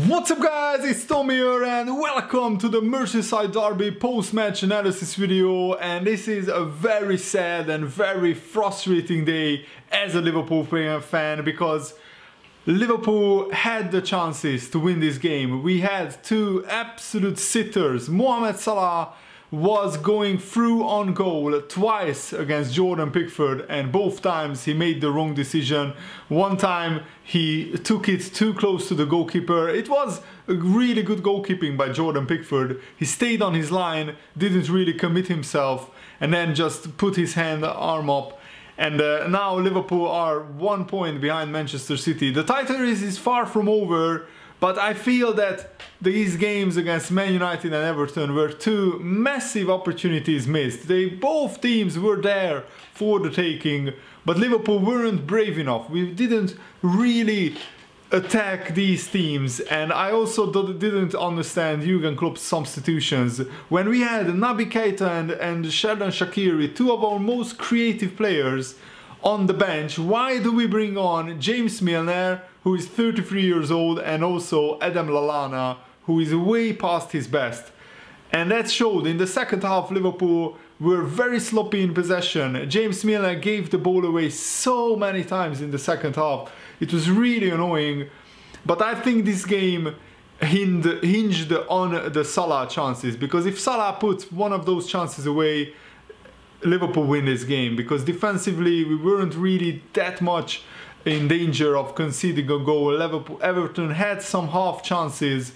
What's up guys, it's Tom here and welcome to the Merseyside Derby post-match analysis video. And this is a very sad and very frustrating day as a Liverpool fan, because Liverpool had the chances to win this game. We had two absolute sitters. Mohamed Salah was going through on goal twice against Jordan Pickford, and both times he made the wrong decision. One time he took it too close to the goalkeeper. It was a really good goalkeeping by Jordan Pickford. He stayed on his line, didn't really commit himself, and then just put his arm up. And now Liverpool are 1 point behind Manchester City. The title race is far from over, but I feel that these games against Man United and Everton were two massive opportunities missed. Both teams were there for the taking, but Liverpool weren't brave enough. We didn't really attack these teams, and I also didn't understand Jurgen Klopp's substitutions. When we had Naby Keita and Shaqiri, two of our most creative players, on the bench, why do we bring on James Milner, who is 33 years old, and also Adam Lallana, who is way past his best? And that showed in the second half. Liverpool were very sloppy in possession. James Milner gave the ball away so many times in the second half. It was really annoying. But I think this game hinged on the Salah chances, because if Salah puts one of those chances away, Liverpool win this game, because defensively we weren't really that much in danger of conceding a goal. Everton had some half chances,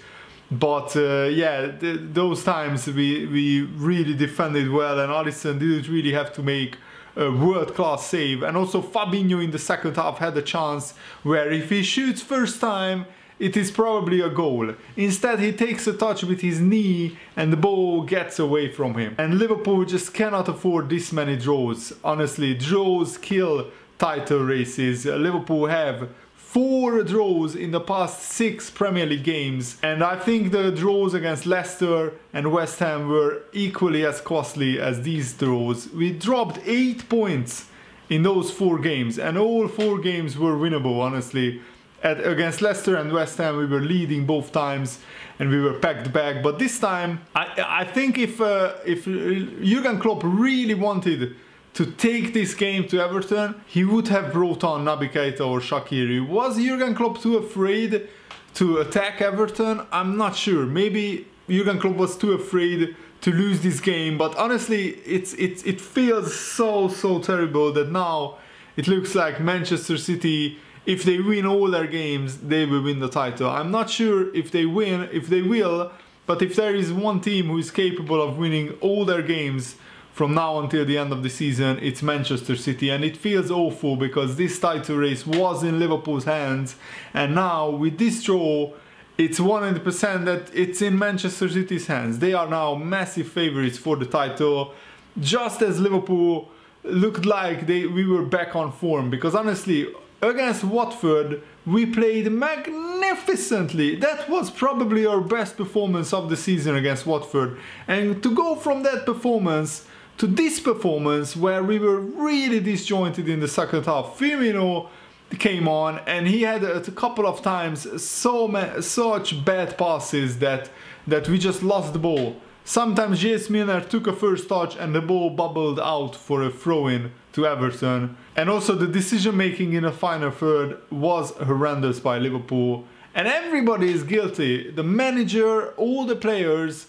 but yeah, those times we really defended well, and Alisson didn't really have to make a world-class save. And also Fabinho in the second half had a chance where if he shoots first time, it is probably a goal. Instead he takes a touch with his knee and the ball gets away from him. And Liverpool just cannot afford this many draws. Honestly, draws kill title races. Liverpool have 4 draws in the past 6 Premier League games, and I think the draws against Leicester and West Ham were equally as costly as these draws. We dropped 8 points in those 4 games, and all 4 games were winnable, honestly. Against Leicester and West Ham we were leading both times and we were packed back, but this time I think if Jurgen Klopp really wanted to take this game to Everton, he would have brought on Naby Keita or Shaqiri. Was Jurgen Klopp too afraid to attack Everton? I'm not sure. Maybe Jurgen Klopp was too afraid to lose this game, but honestly it feels so terrible that now it looks like Manchester City, if they win all their games, they will win the title. I'm not sure if they will, but if there is one team who is capable of winning all their games from now until the end of the season, it's Manchester City. And it feels awful because this title race was in Liverpool's hands, and now with this draw, it's 100% that it's in Manchester City's hands. They are now massive favourites for the title, just as Liverpool looked like we were back on form, because honestly, against Watford, we played magnificently. That was probably our best performance of the season against Watford. And to go from that performance to this performance where we were really disjointed in the second half. Firmino came on and he had a couple of times such bad passes that we just lost the ball. Sometimes James Milner took a first touch and the ball bubbled out for a throw-in to Everton. And also the decision making in the final third was horrendous by Liverpool. And everybody is guilty. The manager, all the players.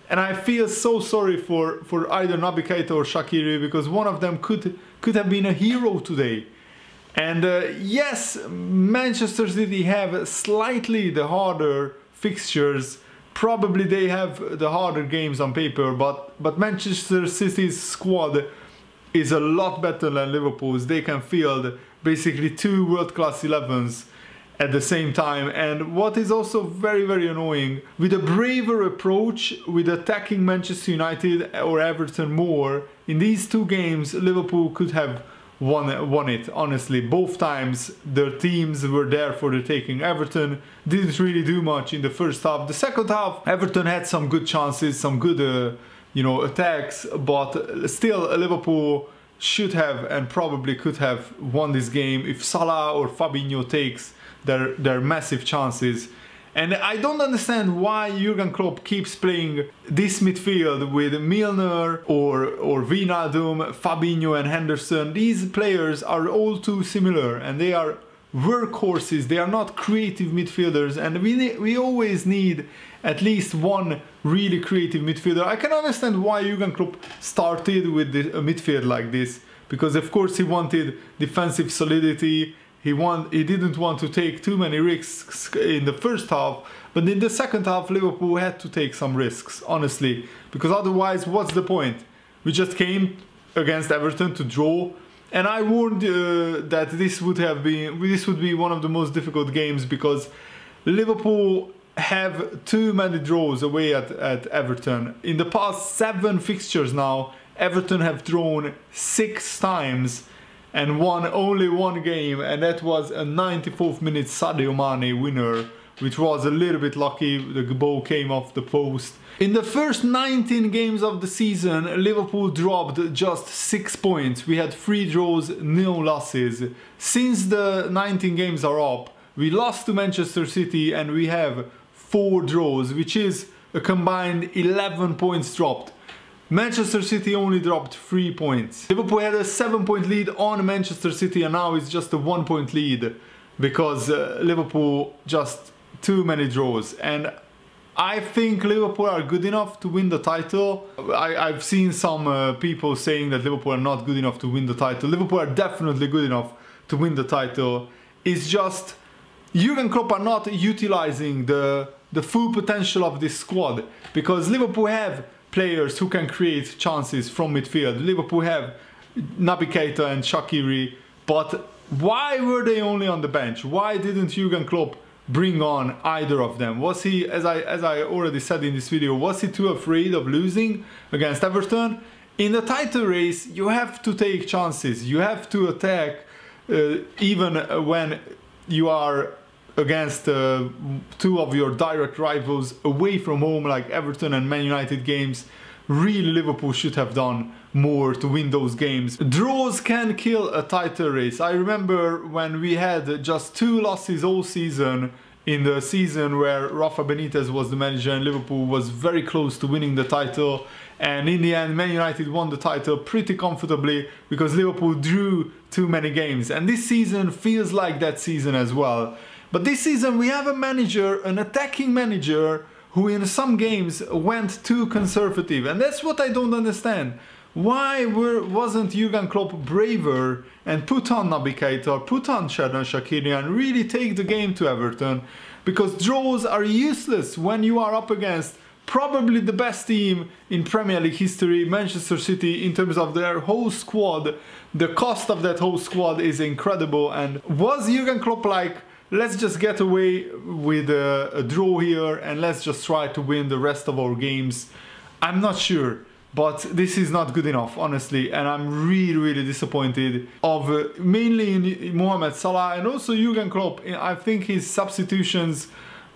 And I feel so sorry for either Naby Keita or Shaqiri, because one of them could have been a hero today. And yes, Manchester City have slightly the harder fixtures. Probably they have the harder games on paper, but Manchester City's squad is a lot better than Liverpool's. They can field basically 2 world-class 11s at the same time. And what is also very annoying, with a braver approach, with attacking Manchester United or Everton more, in these 2 games Liverpool could have won it. Honestly, both times their teams were there for the taking. Everton didn't really do much in the first half. The second half, Everton had some good chances, some good attacks, but still Liverpool should have and probably could have won this game if Salah or Fabinho takes their massive chances. And I don't understand why Jurgen Klopp keeps playing this midfield with Milner or Wijnaldum, Fabinho and Henderson. These players are all too similar and they are workhorses. They are not creative midfielders, and we always need at least one really creative midfielder. I can understand why Jurgen Klopp started with a midfield like this, because of course he wanted defensive solidity. He didn't want to take too many risks in the first half, but in the second half Liverpool had to take some risks, honestly, because otherwise what's the point? We just came against Everton to draw, and I warned that this would be one of the most difficult games, because Liverpool have too many draws away at Everton. In the past 7 fixtures now, Everton have drawn 6 times and won only 1 game, and that was a 94th minute Sadio Mane winner, which was a little bit lucky. The ball came off the post. In the first 19 games of the season, Liverpool dropped just 6 points. We had 3 draws, no losses. Since the 19 games are up, we lost to Manchester City and we have 4 draws, which is a combined 11 points dropped. Manchester City only dropped 3 points. Liverpool had a 7-point lead on Manchester City, and now it's just a 1-point lead because Liverpool just too many draws. And I think Liverpool are good enough to win the title. I've seen some people saying that Liverpool are not good enough to win the title. Liverpool are definitely good enough to win the title. It's just Jurgen Klopp are not utilizing the full potential of this squad, because Liverpool have players who can create chances from midfield. Liverpool have Naby Keita and Shaqiri, but why were they only on the bench? Why didn't Jurgen Klopp bring on either of them? Was he, as I already said in this video, was he too afraid of losing against Everton? In the title race, you have to take chances. You have to attack even when you are against 2 of your direct rivals away from home, like Everton and Man United games. Really, Liverpool should have done more to win those games. Draws can kill a title race. I remember when we had just 2 losses all season, in the season where Rafa Benitez was the manager, and Liverpool was very close to winning the title, and in the end Man United won the title pretty comfortably because Liverpool drew too many games. And this season feels like that season as well. But this season we have a manager, an attacking manager, who in some games went too conservative, and that's what I don't understand. Why wasn't Jurgen Klopp braver and put on Naby Keita, put on Shaqiri and really take the game to Everton? Because draws are useless when you are up against probably the best team in Premier League history, Manchester City, in terms of their whole squad. The cost of that whole squad is incredible. And was Jurgen Klopp like, let's just get away with a draw here and let's just try to win the rest of our games? I'm not sure, but this is not good enough, honestly, and I'm really disappointed of mainly in Mohamed Salah and also Jurgen Klopp. I think his substitutions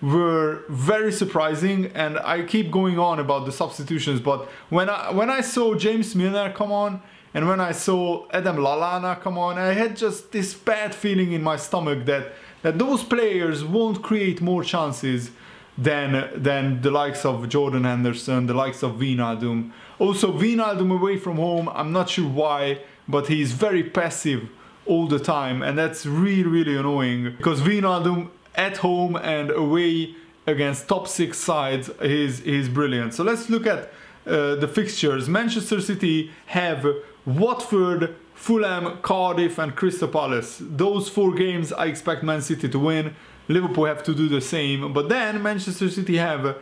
were very surprising, and I keep going on about the substitutions, but when I saw James Milner come on and when I saw Adam Lallana come on, I had just this bad feeling in my stomach that those players won't create more chances than the likes of Jordan Henderson, the likes of Wijnaldum. Also Wijnaldum away from home, I'm not sure why, but he's very passive all the time, and that's really annoying, because Wijnaldum at home and away against top 6 sides is brilliant. So let's look at the fixtures. Manchester City have Watford, Fulham, Cardiff and Crystal Palace. Those 4 games I expect Man City to win. Liverpool have to do the same, but then Manchester City have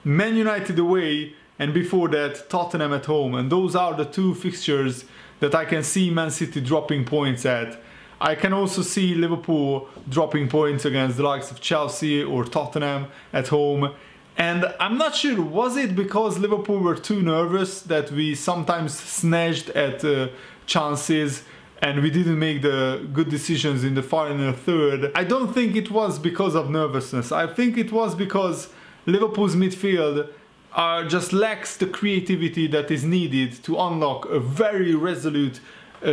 Man United away, and before that Tottenham at home, and those are the 2 fixtures that I can see Man City dropping points at. I can also see Liverpool dropping points against the likes of Chelsea or Tottenham at home. And I'm not sure, was it because Liverpool were too nervous that we sometimes snatched at chances and we didn't make the good decisions in the final third? I don't think it was because of nervousness. I think it was because Liverpool's midfield just lacks the creativity that is needed to unlock a very resolute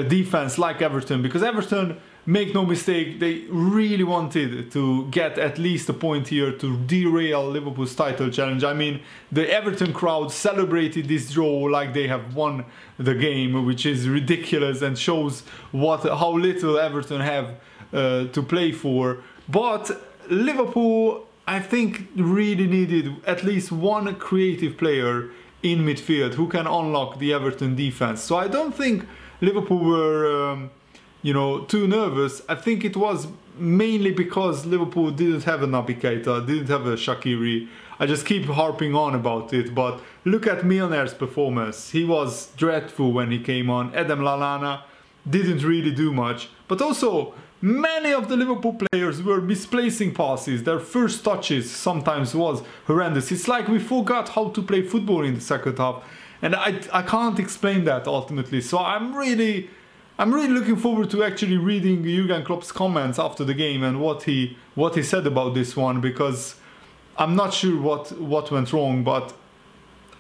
defense like Everton, because Everton make no mistake, they really wanted to get at least a point here to derail Liverpool's title challenge. I mean, the Everton crowd celebrated this draw like they have won the game, which is ridiculous and shows how little Everton have to play for. But Liverpool, I think, really needed at least one creative player in midfield who can unlock the Everton defense. So I don't think Liverpool were you know, too nervous. I think it was mainly because Liverpool didn't have a Keita, didn't have a Shaqiri. I just keep harping on about it, but look at Milner's performance. He was dreadful when he came on. Adam Lallana didn't really do much, but also many of the Liverpool players were misplacing passes. Their first touches sometimes was horrendous. It's like we forgot how to play football in the second half, and I can't explain that ultimately. So I'm really looking forward to actually reading Jurgen Klopp's comments after the game and what he said about this one, because I'm not sure what went wrong, but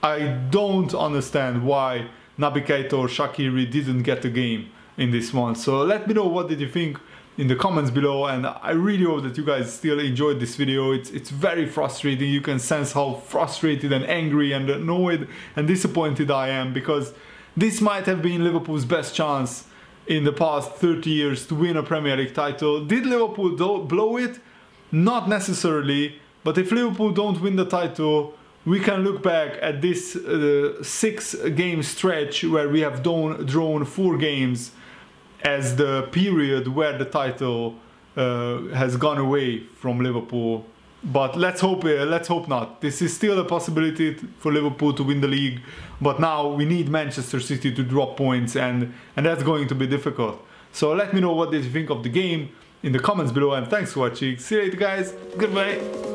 I don't understand why Naby Keita or Shaqiri didn't get the game in this one. So let me know what did you think in the comments below, and I really hope that you guys still enjoyed this video. It's very frustrating. You can sense how frustrated and angry and annoyed and disappointed I am, because this might have been Liverpool's best chance in the past 30 years to win a Premier League title. Did Liverpool blow it? Not necessarily, but if Liverpool don't win the title, we can look back at this 6-game stretch where we have drawn 4 games as the period where the title has gone away from Liverpool. But let's hope not. This is still a possibility for Liverpool to win the league, but now we need Manchester City to drop points, and that's going to be difficult. So let me know what did you think of the game in the comments below, and thanks for watching. See you later, guys. Goodbye.